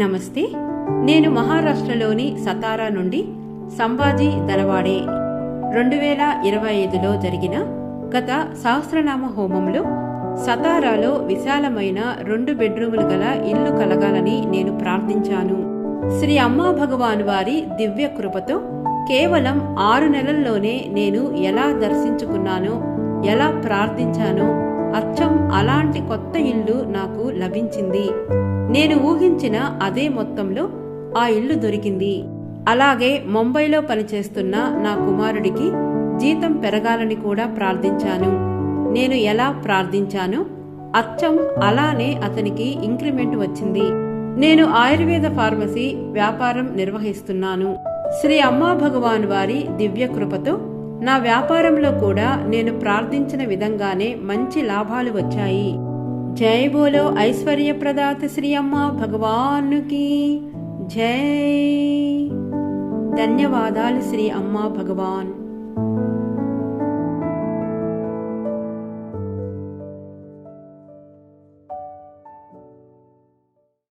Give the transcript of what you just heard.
నమస్తే. నేను మహారాష్ట్రలోని సతారా నుండి సంభాజీ దనవాడే 2025లో జరిగిన గత సహస్రనామ హోమంలో సతారాలో విశాలమైన 2 బెడ్రూములు గల ఇల్లు కలగాలని నేను ప్రార్థించాను. శ్రీ అమ్మా భగవాన్ వారి దివ్య కృపతో కేవలం 6 నెలల్లోనే నేను ఎలా దర్శించుకున్నానో, ఎలా ప్రార్థించానో అచ్చం అలాంటి కొత్త ఇల్లు నాకు లభించింది. నేను ఊహించిన అదే మొత్తంలో ఆ ఇల్లు దొరికింది. అలాగే ముంబైలో పనిచేస్తున్న నా కుమారుడికి జీతం పెరగాలని కూడా ప్రార్థించాను. నేను ఎలా ప్రార్థించానో అచ్చం అలానే అతనికి ఇంక్రిమెంట్ వచ్చింది. నేను ఆయుర్వేద ఫార్మసీ వ్యాపారం నిర్వహిస్తున్నాను. శ్రీ అమ్మా భగవాన్ వారి దివ్య కృపతో నా వ్యాపారంలో కూడా నేను ప్రార్థించిన విధంగానే మంచి లాభాలు వచ్చాయి. జై బోలో ఐశ్వర్య ప్రదాత శ్రీ అమ్మా భగవానుకి జై. ధన్యవాదాలు శ్రీ అమ్మా భగవాన్.